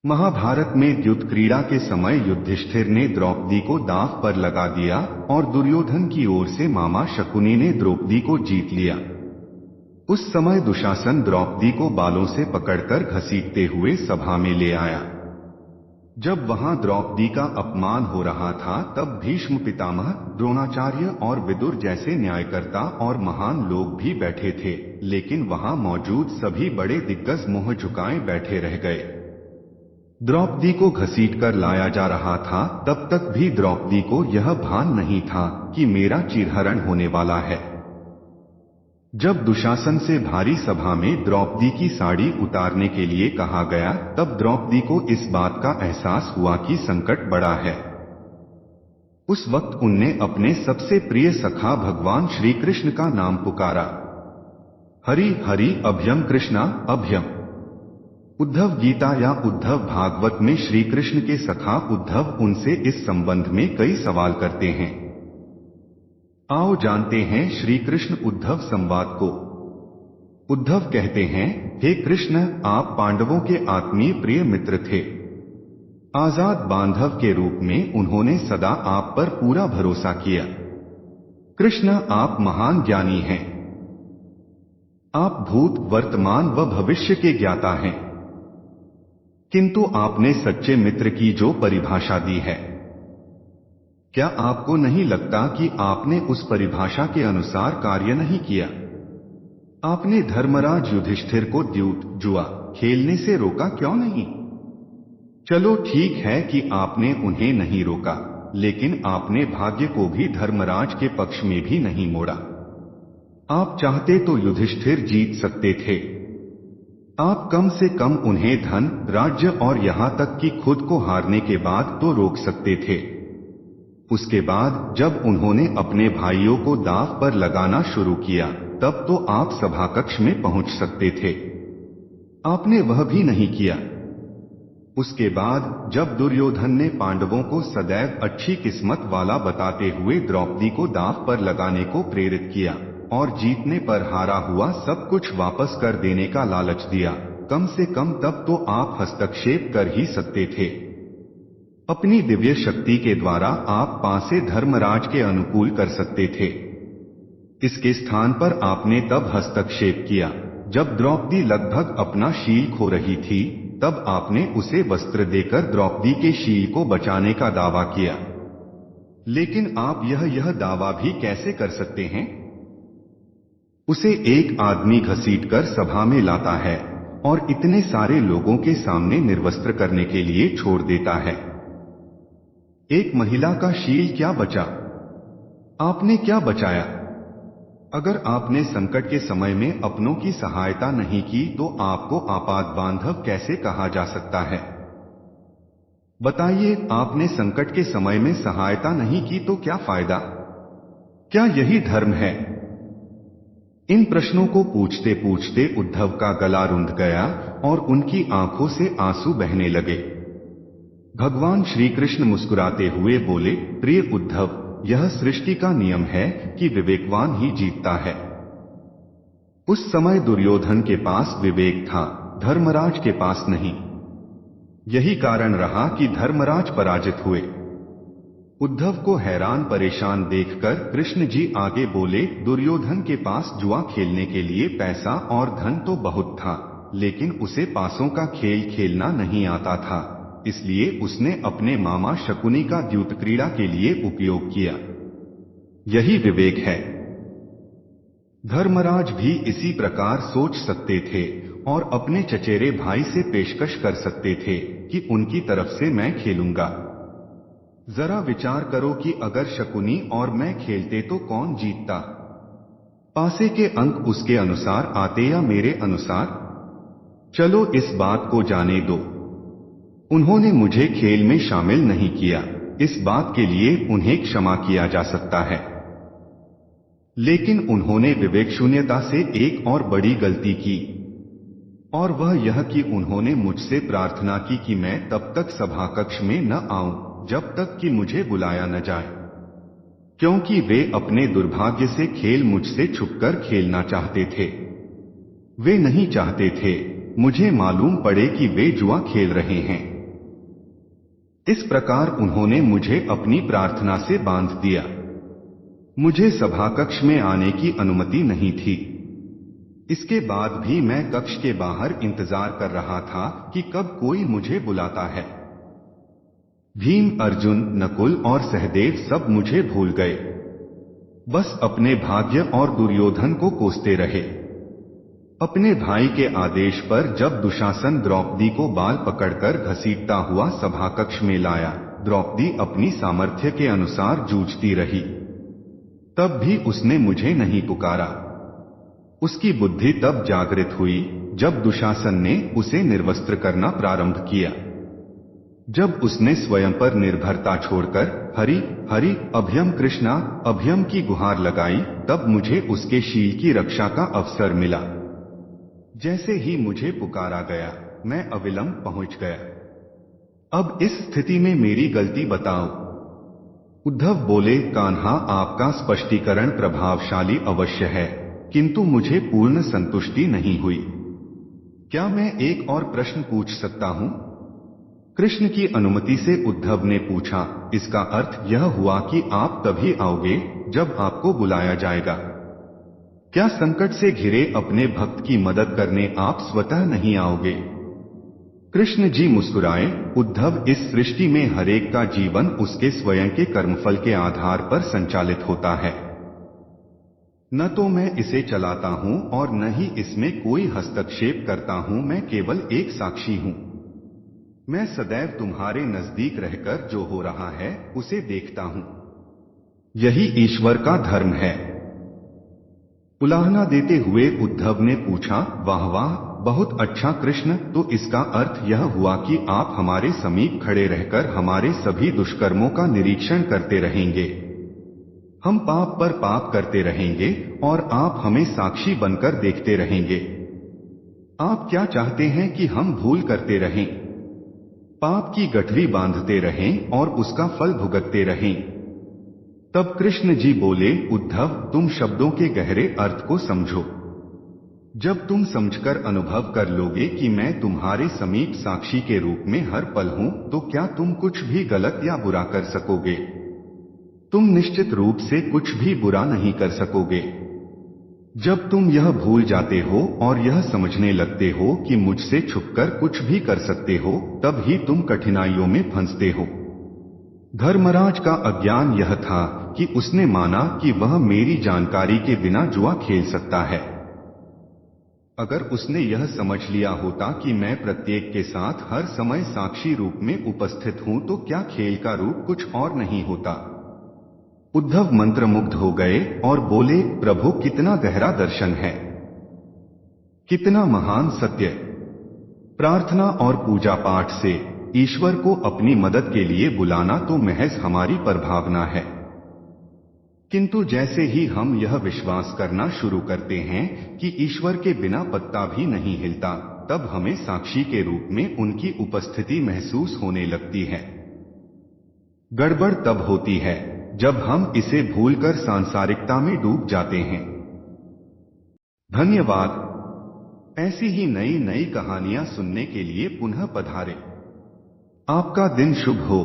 महाभारत में द्युत क्रीड़ा के समय युधिष्ठिर ने द्रौपदी को दांव पर लगा दिया और दुर्योधन की ओर से मामा शकुनी ने द्रौपदी को जीत लिया। उस समय दुशासन द्रौपदी को बालों से पकड़कर घसीटते हुए सभा में ले आया। जब वहां द्रौपदी का अपमान हो रहा था तब भीष्म पितामह, द्रोणाचार्य और विदुर जैसे न्यायकर्ता और महान लोग भी बैठे थे, लेकिन वहां मौजूद सभी बड़े दिग्गज मुंह झुकाए बैठे रह गए। द्रौपदी को घसीटकर लाया जा रहा था तब तक भी द्रौपदी को यह भान नहीं था कि मेरा चिरहरण होने वाला है। जब दुशासन से भारी सभा में द्रौपदी की साड़ी उतारने के लिए कहा गया तब द्रौपदी को इस बात का एहसास हुआ कि संकट बड़ा है। उस वक्त उनने अपने सबसे प्रिय सखा भगवान श्री कृष्ण का नाम पुकारा। हरि हरि अभयम कृष्णा अभयम। उद्धव गीता या उद्धव भागवत में श्री कृष्ण के सखा उद्धव उनसे इस संबंध में कई सवाल करते हैं। आओ जानते हैं श्री कृष्ण उद्धव संवाद को। उद्धव कहते हैं, हे कृष्ण, आप पांडवों के आत्मीय प्रिय मित्र थे। आजाद बांधव के रूप में उन्होंने सदा आप पर पूरा भरोसा किया। कृष्ण, आप महान ज्ञानी हैं। आप भूत, वर्तमान व भविष्य के ज्ञाता हैं। किंतु आपने सच्चे मित्र की जो परिभाषा दी है, क्या आपको नहीं लगता कि आपने उस परिभाषा के अनुसार कार्य नहीं किया? आपने धर्मराज युधिष्ठिर को द्यूत, जुआ खेलने से रोका क्यों नहीं? चलो ठीक है कि आपने उन्हें नहीं रोका, लेकिन आपने भाग्य को भी धर्मराज के पक्ष में भी नहीं मोड़ा। आप चाहते तो युधिष्ठिर जीत सकते थे। आप कम से कम उन्हें धन, राज्य और यहां तक कि खुद को हारने के बाद तो रोक सकते थे। उसके बाद जब उन्होंने अपने भाइयों को दांव पर लगाना शुरू किया तब तो आप सभाकक्ष में पहुंच सकते थे। आपने वह भी नहीं किया। उसके बाद जब दुर्योधन ने पांडवों को सदैव अच्छी किस्मत वाला बताते हुए द्रौपदी को दांव पर लगाने को प्रेरित किया और जीतने पर हारा हुआ सब कुछ वापस कर देने का लालच दिया, कम से कम तब तो आप हस्तक्षेप कर ही सकते थे। अपनी दिव्य शक्ति के द्वारा आप पासे धर्मराज के अनुकूल कर सकते थे। इसके स्थान पर आपने तब हस्तक्षेप किया जब द्रौपदी लगभग अपना शील खो रही थी, तब आपने उसे वस्त्र देकर द्रौपदी के शील को बचाने का दावा किया। लेकिन आप यह दावा भी कैसे कर सकते हैं? उसे एक आदमी घसीटकर सभा में लाता है और इतने सारे लोगों के सामने निर्वस्त्र करने के लिए छोड़ देता है। एक महिला का शील क्या बचा? आपने क्या बचाया? अगर आपने संकट के समय में अपनों की सहायता नहीं की तो आपको आपात बांधव कैसे कहा जा सकता है? बताइए, आपने संकट के समय में सहायता नहीं की तो क्या फायदा? क्या यही धर्म है? इन प्रश्नों को पूछते पूछते उद्धव का गला रुंध गया और उनकी आंखों से आंसू बहने लगे। भगवान श्री कृष्ण मुस्कुराते हुए बोले, प्रिय उद्धव, यह सृष्टि का नियम है कि विवेकवान ही जीतता है। उस समय दुर्योधन के पास विवेक था, धर्मराज के पास नहीं। यही कारण रहा कि धर्मराज पराजित हुए। उद्धव को हैरान परेशान देखकर कृष्ण जी आगे बोले, दुर्योधन के पास जुआ खेलने के लिए पैसा और धन तो बहुत था, लेकिन उसे पासों का खेल खेलना नहीं आता था, इसलिए उसने अपने मामा शकुनी का द्यूत क्रीड़ा के लिए उपयोग किया। यही विवेक है। धर्मराज भी इसी प्रकार सोच सकते थे और अपने चचेरे भाई से पेशकश कर सकते थे कि उनकी तरफ से मैं खेलूंगा। जरा विचार करो कि अगर शकुनी और मैं खेलते तो कौन जीतता? पासे के अंक उसके अनुसार आते या मेरे अनुसार? चलो इस बात को जाने दो। उन्होंने मुझे खेल में शामिल नहीं किया, इस बात के लिए उन्हें क्षमा किया जा सकता है। लेकिन उन्होंने विवेकशून्यता से एक और बड़ी गलती की, और वह यह कि उन्होंने मुझसे प्रार्थना की कि मैं तब तक सभाकक्ष में न आऊं जब तक कि मुझे बुलाया न जाए, क्योंकि वे अपने दुर्भाग्य से खेल मुझसे छुपकर खेलना चाहते थे। वे नहीं चाहते थे मुझे मालूम पड़े कि वे जुआ खेल रहे हैं। इस प्रकार उन्होंने मुझे अपनी प्रार्थना से बांध दिया। मुझे सभाकक्ष में आने की अनुमति नहीं थी। इसके बाद भी मैं कक्ष के बाहर इंतजार कर रहा था कि कब कोई मुझे बुलाता है। भीम, अर्जुन, नकुल और सहदेव सब मुझे भूल गए, बस अपने भाग्य और दुर्योधन को कोसते रहे। अपने भाई के आदेश पर जब दुशासन द्रौपदी को बाल पकड़कर घसीटता हुआ सभाकक्ष में लाया, द्रौपदी अपनी सामर्थ्य के अनुसार जूझती रही। तब भी उसने मुझे नहीं पुकारा। उसकी बुद्धि तब जागृत हुई जब दुशासन ने उसे निर्वस्त्र करना प्रारंभ किया। जब उसने स्वयं पर निर्भरता छोड़कर हरि हरि अभयम कृष्णा अभयम की गुहार लगाई, तब मुझे उसके शील की रक्षा का अवसर मिला। जैसे ही मुझे पुकारा गया, मैं अविलंब पहुंच गया। अब इस स्थिति में मेरी गलती बताओ। उद्धव बोले, कान्हा, आपका स्पष्टीकरण प्रभावशाली अवश्य है, किंतु मुझे पूर्ण संतुष्टि नहीं हुई। क्या मैं एक और प्रश्न पूछ सकता हूं? कृष्ण की अनुमति से उद्धव ने पूछा। इसका अर्थ यह हुआ कि आप तभी आओगे जब आपको बुलाया जाएगा। क्या संकट से घिरे अपने भक्त की मदद करने आप स्वतः नहीं आओगे? कृष्ण जी मुस्कुराए, उद्धव, इस सृष्टि में हरेक का जीवन उसके स्वयं के कर्मफल के आधार पर संचालित होता है। न तो मैं इसे चलाता हूं और न ही इसमें कोई हस्तक्षेप करता हूं। मैं केवल एक साक्षी हूं। मैं सदैव तुम्हारे नजदीक रहकर जो हो रहा है उसे देखता हूं। यही ईश्वर का धर्म है। उलाहना देते हुए उद्धव ने पूछा, वाह वाह, बहुत अच्छा कृष्ण, तो इसका अर्थ यह हुआ कि आप हमारे समीप खड़े रहकर हमारे सभी दुष्कर्मों का निरीक्षण करते रहेंगे। हम पाप पर पाप करते रहेंगे और आप हमें साक्षी बनकर देखते रहेंगे। आप क्या चाहते हैं कि हम भूल करते रहें, पाप की गठरी बांधते रहें और उसका फल भुगतते रहें? तब कृष्ण जी बोले, उद्धव, तुम शब्दों के गहरे अर्थ को समझो। जब तुम समझकर अनुभव कर लोगे कि मैं तुम्हारे समीप साक्षी के रूप में हर पल हूं, तो क्या तुम कुछ भी गलत या बुरा कर सकोगे? तुम निश्चित रूप से कुछ भी बुरा नहीं कर सकोगे। जब तुम यह भूल जाते हो और यह समझने लगते हो कि मुझसे छुपकर कुछ भी कर सकते हो, तब ही तुम कठिनाइयों में फंसते हो। धर्मराज का अज्ञान यह था कि उसने माना कि वह मेरी जानकारी के बिना जुआ खेल सकता है। अगर उसने यह समझ लिया होता कि मैं प्रत्येक के साथ हर समय साक्षी रूप में उपस्थित हूं, तो क्या खेल का रूप कुछ और नहीं होता। उद्धव मंत्रमुग्ध हो गए और बोले, प्रभु, कितना गहरा दर्शन है, कितना महान सत्य। प्रार्थना और पूजा पाठ से ईश्वर को अपनी मदद के लिए बुलाना तो महज हमारी परभावना है, किंतु जैसे ही हम यह विश्वास करना शुरू करते हैं कि ईश्वर के बिना पत्ता भी नहीं हिलता, तब हमें साक्षी के रूप में उनकी उपस्थिति महसूस होने लगती है। गड़बड़ तब होती है जब हम इसे भूलकर सांसारिकता में डूब जाते हैं। धन्यवाद। ऐसी ही नई नई कहानियां सुनने के लिए पुनः पधारें। आपका दिन शुभ हो।